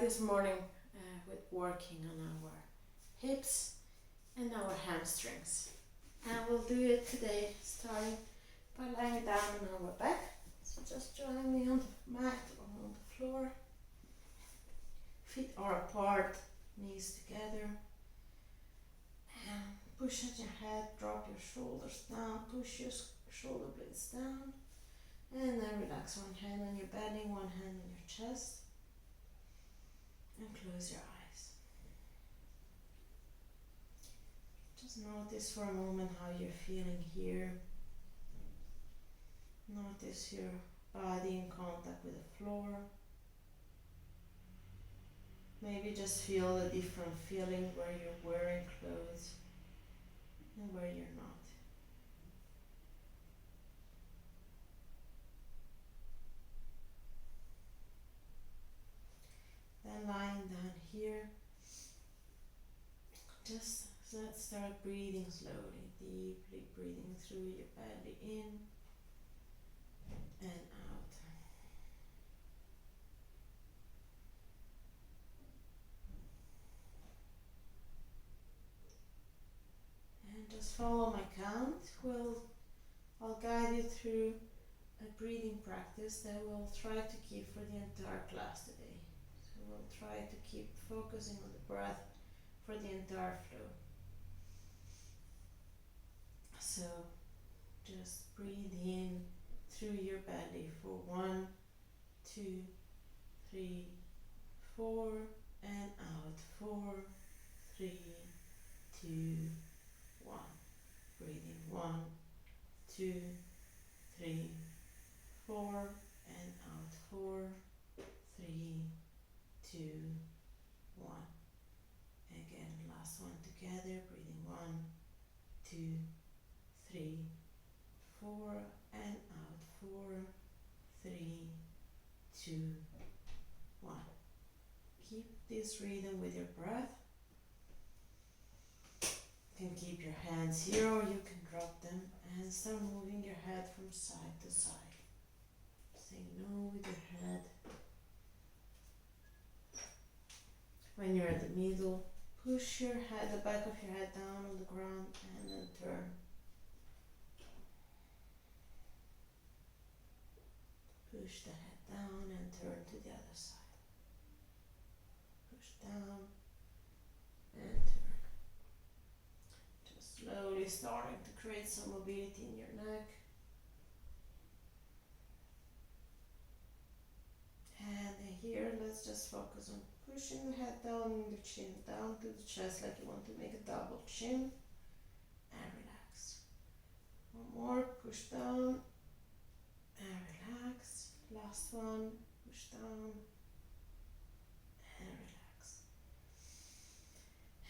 start this morning with working on our hips and our hamstrings. And we'll do it today starting by lying down on our back. So just join me on the mat or on the floor. Feet are apart, knees together. And push at your head, drop your shoulders down, push your shoulder blades down. And then relax one hand on your belly, one hand on your chest. And close your eyes. Just notice for a moment how you're feeling here. Notice your body in contact with the floor. Maybe just feel a different feeling where you're wearing clothes and where you're not. Then lying down here, just let's start breathing slowly, deeply breathing through your belly in and out. And just follow my count. I'll guide you through a breathing practice that we'll try to keep for the entire class today. So we'll try to keep focusing on the breath for the entire flow. So just breathe in through your belly for 1, 2, 3, 4, and out 4, 3, 2, 1. Breathing 1, 2, 3, 4, and out 4, 3, 2, 1. Again, last one together. Breathing 1, 2, 3, 4, and out 4, 3, 2, 1. Keep this rhythm with your breath. You can keep your hands here or you can drop them and start moving your head from side to side. Saying no with your head. When you're at the middle, push your head, the back of your head down on the ground and then turn. Push the head down and turn to the other side. Push down and turn. Just slowly starting to create some mobility in your neck. And here, let's just focus on pushing the head down and the chin down to the chest like you want to make a double chin. And relax. One more, push down and relax. Last one, push down and relax.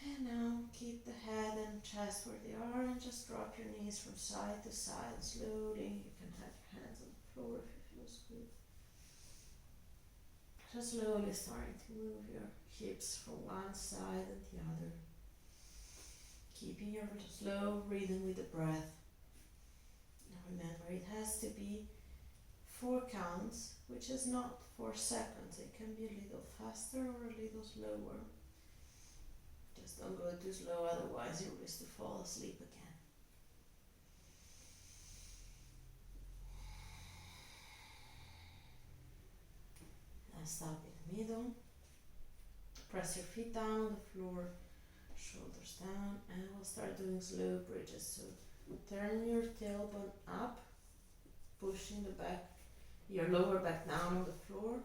And now keep the head and chest where they are and just drop your knees from side to side slowly. You can have your hands on the floor if it feels good. Just slowly starting to move your hips from one side and the other. Keeping your slow breathing with the breath. Now remember, it has to be 4 counts, which is not 4 seconds. It can be a little faster or a little slower. Just don't go too slow, otherwise you risk to fall asleep again. And stop in the middle. Press your feet down on the floor, shoulders down, and we'll start doing slow bridges. So turn your tailbone up, pushing the back, your lower back down on the floor,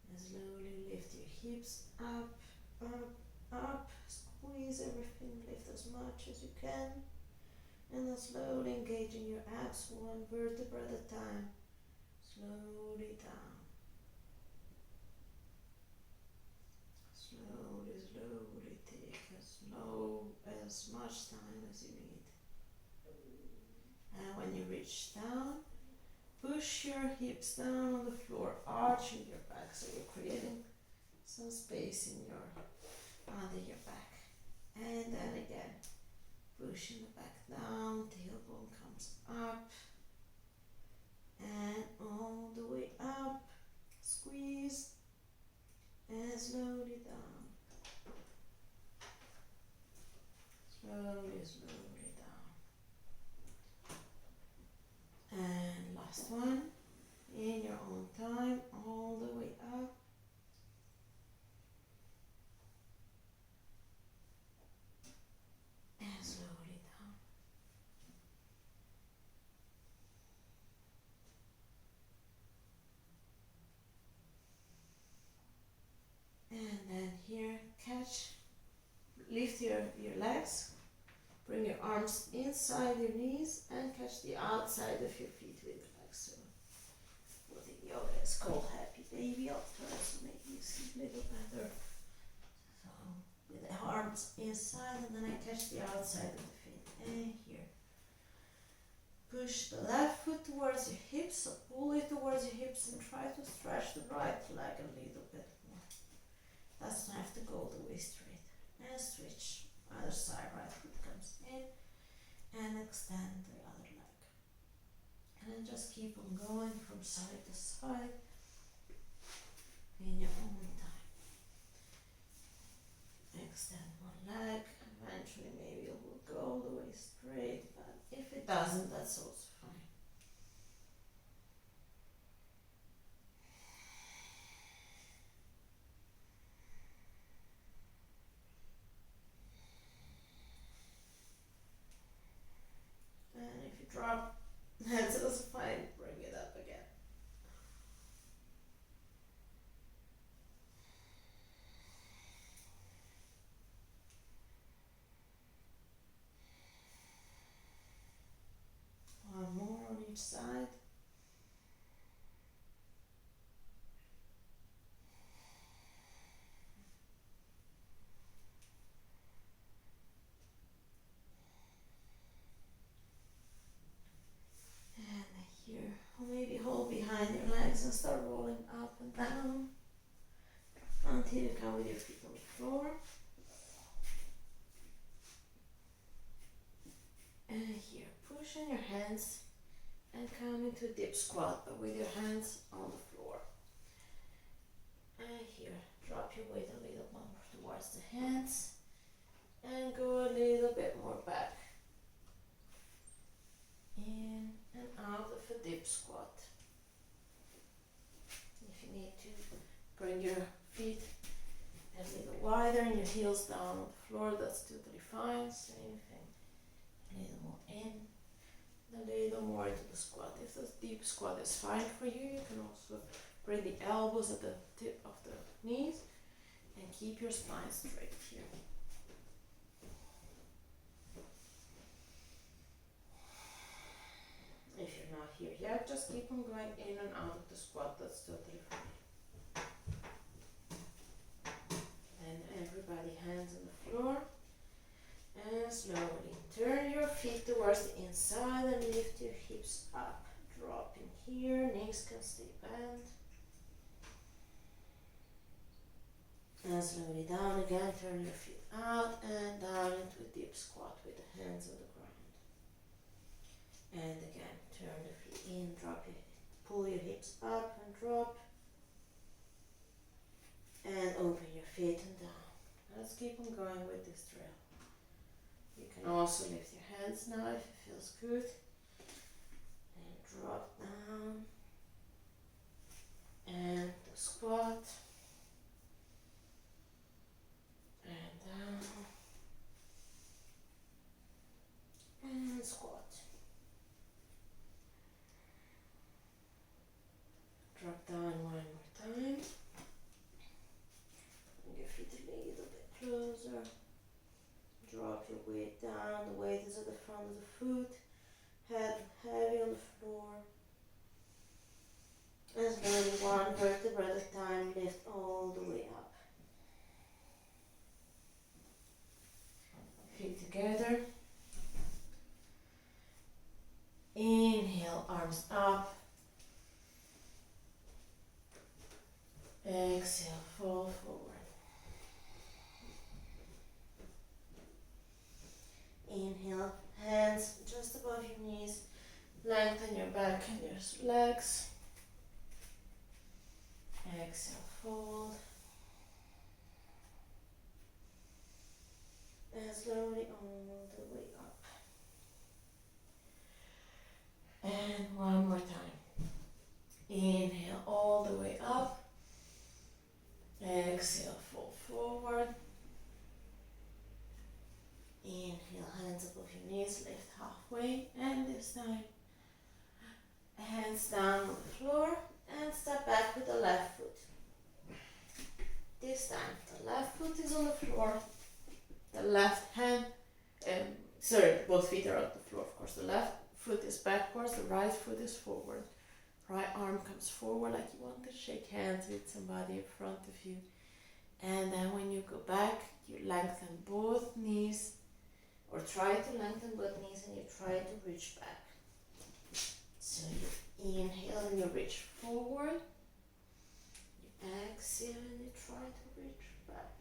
and slowly lift your hips up, up, up. Squeeze everything, lift as much as you can, and then slowly engaging your abs, 1 vertebra at a time. Slowly down. Slowly, slowly take as much time as you need. And when you reach down, push your hips down on the floor, arching your back, so you're creating some space in under your back. And then again, pushing the back down, tailbone comes up, and all the way up, squeeze, and slowly in your own time, all the way up. And slowly down. And then here, lift your legs, bring your arms inside your knees and catch the outside of your feet with your legs. So what in yoga is called happy baby. I'll try to make you see a little better. So with the arms inside and then I catch the outside of the feet. And here. Push the left foot towards your hips, so pull it towards your hips and try to stretch the right leg a little bit more. Doesn't have to go all the way straight. And switch. Other side, right foot comes in and extend the other leg. And then just keep on going from side to side in your own time. Extend one leg. Eventually maybe it will go all the way straight, but if it doesn't, that's also fine. And if you drop, that's also fine. Bring it up again. One more on each side. Here, or maybe hold behind your legs and start rolling up and down until you come with your feet on the floor. And here, push in your hands and come into a dip squat, but with your hands on the floor. And here, drop your weight a little more towards the hands and go a little bit more back. In and out of a dip squat. If you need to bring your feet a little wider and your heels down on the floor, that's totally fine. Same thing. A little more in, a little more into the squat. If the deep squat is fine for you, you can also bring the elbows at the tip of the knees and keep your spine straight here. If you're not here yet, just keep on going in and out of the squat, that's totally fine. And everybody hands on the floor. And slowly turn your feet towards the inside and lift your hips up. Drop in here, knees can stay bent. And slowly down again, turn your feet out and down into a deep squat with the hands on the ground. And again, turn the feet in, pull your hips up and drop. And open your feet and down. Let's keep on going with this drill. You can also lift your hands now if it feels good. And drop down. And the squat. And down. And squat. Drop down one more time. Bring your feet a little bit closer. Drop your weight down. The weight is at the front of the foot. Head heavy on the floor. And slowly one vertebra at a time, lift all the way up. Feet together. Inhale, arms up. Exhale, fall forward. Inhale, hands just above your knees. Lengthen your back and your legs. Exhale, fold. And slowly all the way up. And one more time. the way up. Exhale, fold forward. Inhale, hands above your knees, lift halfway, and this time hands down on the floor and step back with the left foot. This time the left foot is on the floor, the left hand, both feet are on the floor, of course. The left foot is backwards, the right foot is forward. Right arm comes forward like you want to shake hands with somebody in front of you. And then when you go back, you lengthen both knees, or try to lengthen both knees, and you try to reach back. So you inhale and you reach forward. You exhale and you try to reach back.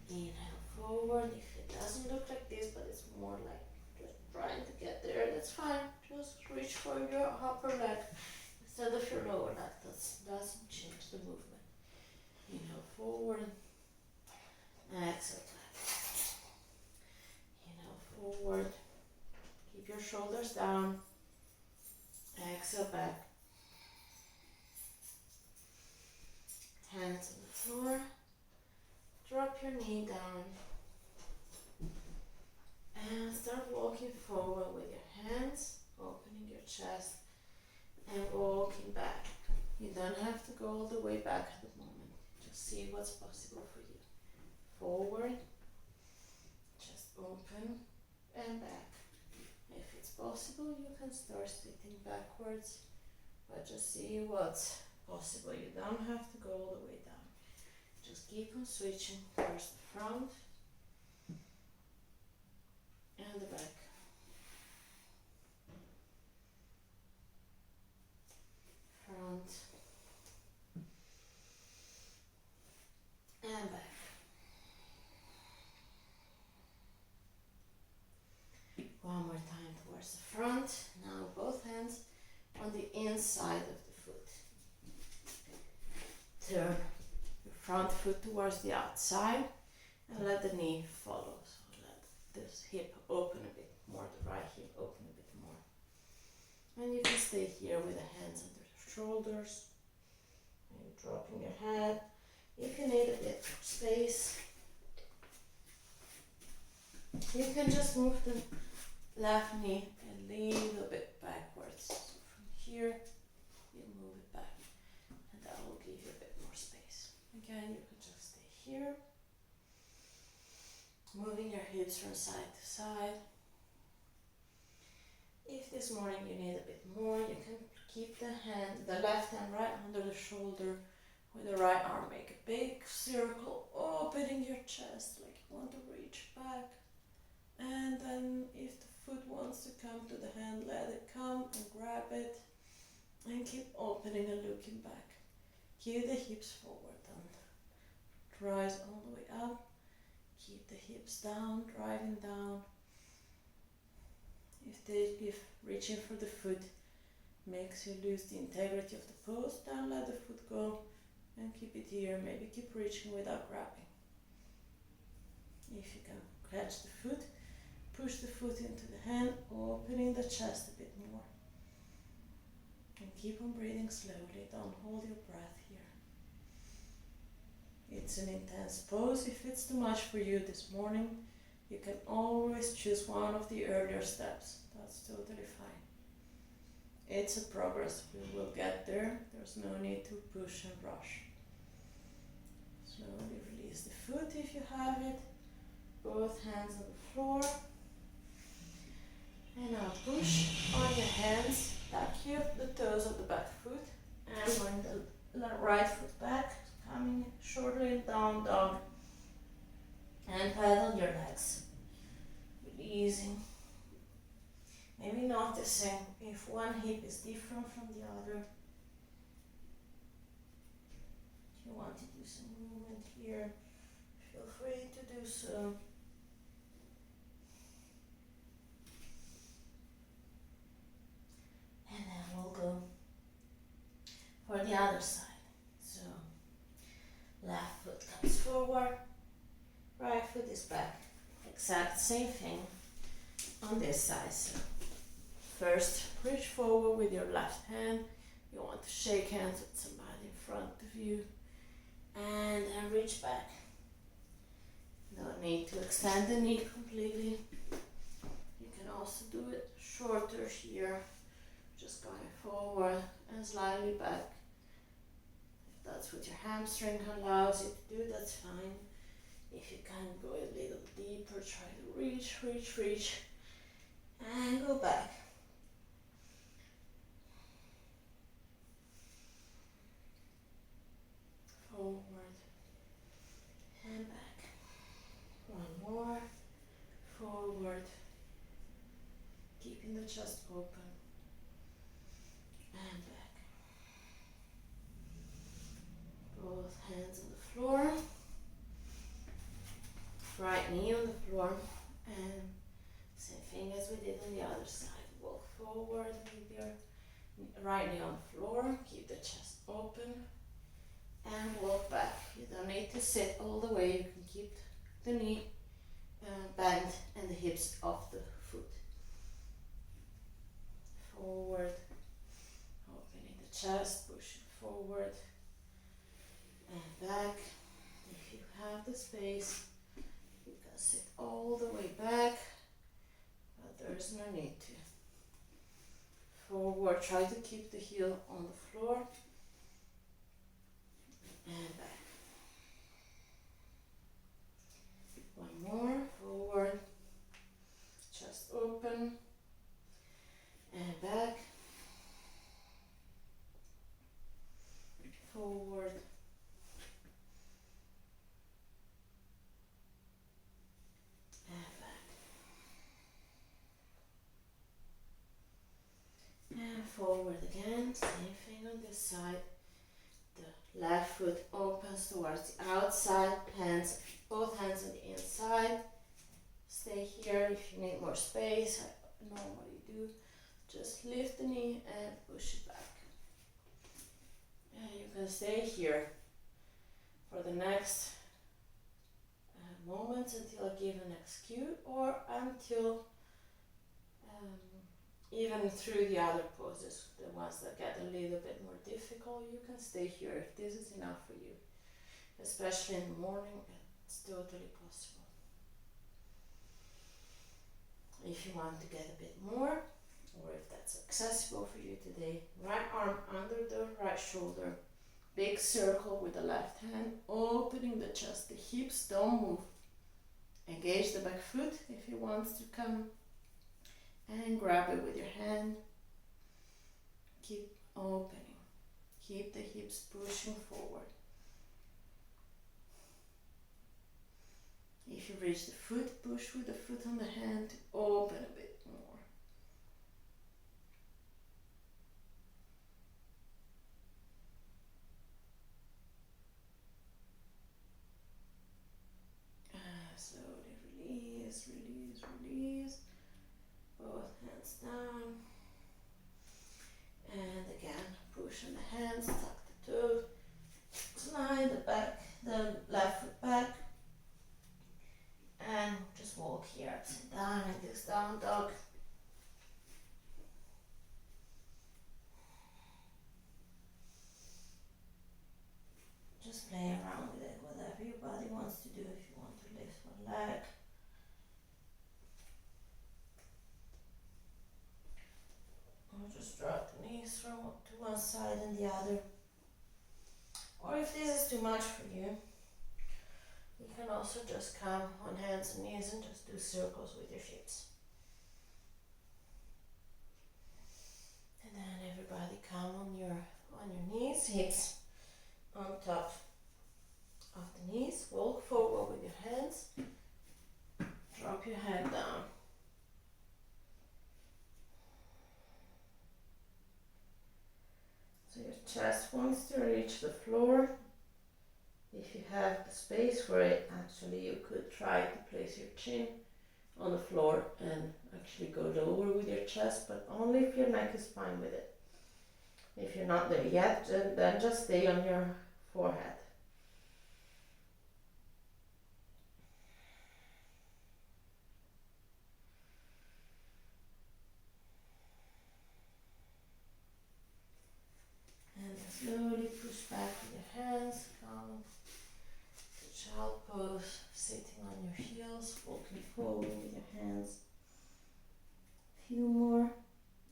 Inhale forward. If it doesn't look like this, but it's more like just trying to get there, that's fine. Just reach for your upper leg instead of your lower leg. That doesn't change the movement. Inhale forward. Exhale back. Inhale forward. Keep your shoulders down. Exhale back. Hands on the floor. Drop your knee down. And start walking forward with your hands, opening your chest and walking back. You don't have to go all the way back at the moment. Just see what's possible for you. Forward, just open and back. If it's possible, you can start sitting backwards, but just see what's possible. You don't have to go all the way down. Just keep on switching towards the front and the back. Front and back. One more time towards the front. Now both hands on the inside of the foot. Turn your front foot towards the outside and let the knee follow. So let this hip open a bit more, the right hip open a bit more. And you can stay here with the hands under the shoulders. Maybe dropping your head. If you need a bit more space, you can just move the left knee a little bit backwards. So from here, you move it back, and that will give you a bit more space. Again, you can just stay here, moving your hips from side to side. If this morning you need a bit more, you can keep the left hand right under the shoulder, with the right arm make a big circle, opening your chest like you want to reach back. And then if the foot wants to come to the hand, let it come and grab it. And keep opening and looking back. Keep the hips forward and rise all the way up. Keep the hips down, driving down. If reaching for the foot makes you lose the integrity of the pose, then let the foot go and keep it here. Maybe keep reaching without grabbing. If you can catch the foot, push the foot into the hand, opening the chest a bit more. And keep on breathing slowly, don't hold your breath here. It's an intense pose. If it's too much for you this morning, you can always choose one of the earlier steps. That's totally fine. It's a progress. We will get there. There's no need to push and rush. Slowly release the foot if you have it. Both hands on the floor. And now push on your hands back here, the toes of the back foot. And bring the right foot back, coming shortly down dog. And pedal your legs. Releasing. Maybe noticing if one hip is different from the other. If you want to do some movement here, feel free to do so. And then we'll go for the other side. So, left foot comes forward, right foot is back. Exact same thing on this side. So, first, reach forward with your left hand, You want to shake hands with somebody in front of you. And then reach back. No need to extend the knee completely. You can also do it shorter here. Just going forward and slightly back. If that's what your hamstring allows you to do, that's fine. If you can go a little deeper, try to reach, and go back. Forward and back. One more. Forward. Keeping the chest open. And back. Both hands on the floor. Right knee on the floor. And same thing as we did on the other side. Walk forward with your right knee on the floor. Keep the chest open. And walk back. You don't need to sit all the way. You can keep the knee bent and the hips off the foot. Forward. Opening the chest. Pushing forward. And back. If you have the space, you can sit all the way back. But there's no need to. Forward. Try to keep the heel on the floor. And back. One more. Forward. Chest open. And back. Forward. And back. And forward again. Same thing on this side. The left foot opens towards the outside, both hands on the inside. Stay here if you need more space. I normally do. Just lift the knee and push it back. And you can stay here for the next moments until I give a next cue, or until even through the other poses, the ones that get a little bit more difficult, you can stay here if this is enough for you. Especially in the morning, it's totally possible. If you want to get a bit more, or if that's accessible for you today, right arm under the right shoulder, big circle with the left hand, opening the chest, the hips don't move. Engage the back foot if it wants to come, and grab it with your hand. Keep opening. Keep the hips pushing forward. If you reach the foot, push with the foot on the hand to open a bit more. Slowly release, release, release. Both hands down. And again, push on the hands, tuck the toes, slide the left foot back, and just walk here upside down in this down dog. Just play around with it, whatever your body wants to do. If you want to lift one leg, or just drop the knees from to one side and the other. Or if this is too much for you, you can also just come on hands and knees and just do circles with your hips. And then everybody come on your knees, hips on top of the knees. Walk forward with your hands. Drop your head down. So your chest wants to reach the floor. If you have the space for it, actually you could try to place your chin on the floor and actually go lower with your chest, but only if your neck is fine with it. If you're not there yet, then just stay on your forehead. slowly push back with your hands, come to child pose, sitting on your heels, walking forward with your hands. Few more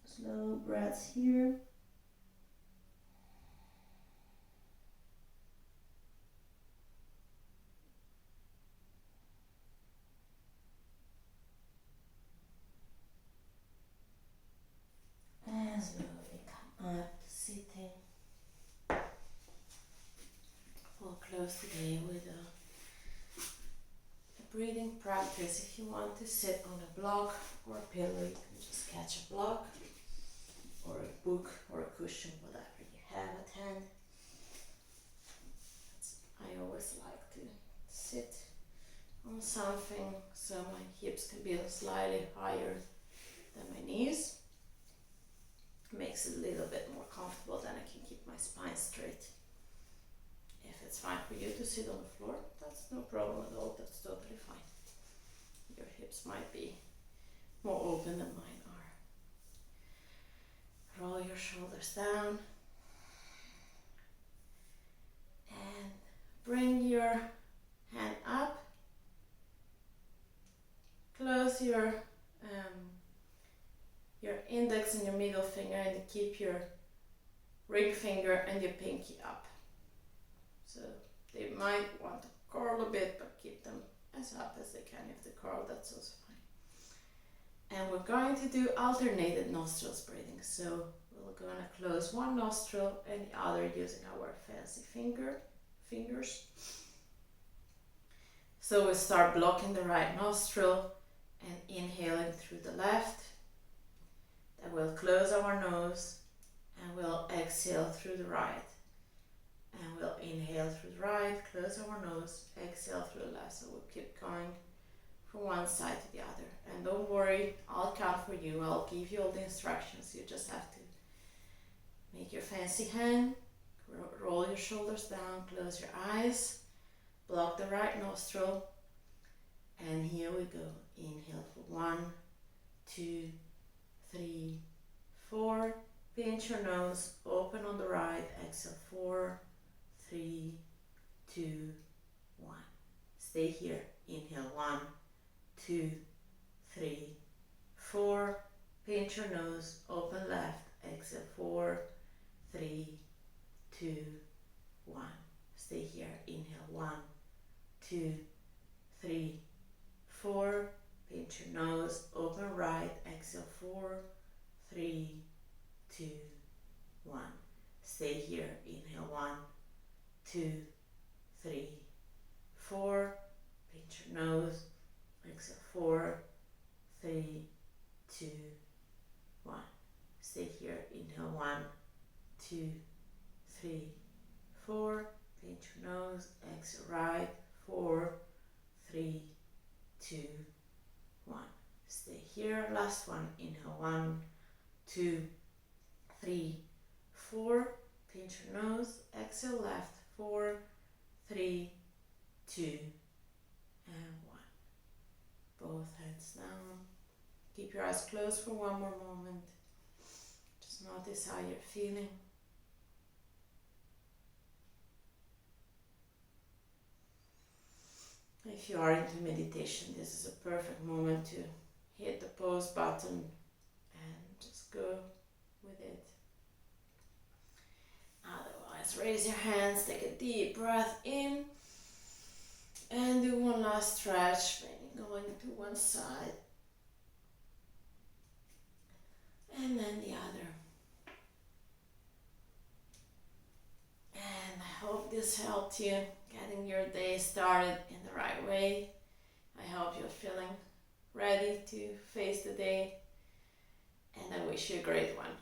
slow breaths here. And slowly come up to sitting. We'll close today with a breathing practice. If you want to sit on a block or a pillow, you can just catch a block or a book or a cushion, whatever you have at hand. I always like to sit on something so my hips can be slightly higher than my knees. Makes it a little bit more comfortable, then I can keep my spine straight. If it's fine for you to sit on the floor, that's no problem at all, that's totally fine. Your hips might be more open than mine are. Roll your shoulders down and bring your hand up. Close your index and your middle finger, and keep your ring finger and your pinky up. So they might want to curl a bit, but keep them as up as they can. If they curl, that's also fine. And we're going to do alternated nostrils breathing. So we're going to close one nostril and the other using our fancy fingers. So we start blocking the right nostril and inhaling through the left. Then we'll close our nose and we'll exhale through the right. And we'll inhale through the right, close our nose, exhale through the left. So we'll keep going from one side to the other. And don't worry, I'll count for you. I'll give you all the instructions. You just have to make your fancy hand, roll your shoulders down, close your eyes, block the right nostril. And here we go. Inhale for 1, 2, 3, 4. Pinch your nose, open on the right, exhale 4, 3, 2, 1. Stay here. Inhale 1, 2, 3, 4. Pinch your nose, open left, exhale 4, 3, 2, 1. Stay here. Inhale 1, 2, 3, 4. Pinch your nose, open right, exhale 4, 3, 2, 1. Stay here. Inhale 1, 2, 3, 4. Pinch your nose, exhale 4, 3, 2, 1. Stay here. Inhale 1, 2, 3, 4. Pinch your nose, exhale right, 4, 3, 2, 1. Stay here. Last one. Inhale 1, 2, 3, 4. Pinch your nose, exhale left, 4, 3, 2, and 1. Both heads down. Keep your eyes closed for one more moment. Just notice how you're feeling. If you are into meditation, this is a perfect moment to hit the pause button and just go with it. Otherwise, raise your hands, take a deep breath in, and do one last stretch, maybe going to one side and then the other. And I hope this helped you getting your day started in the right way. I hope you're feeling ready to face the day, and I wish you a great one.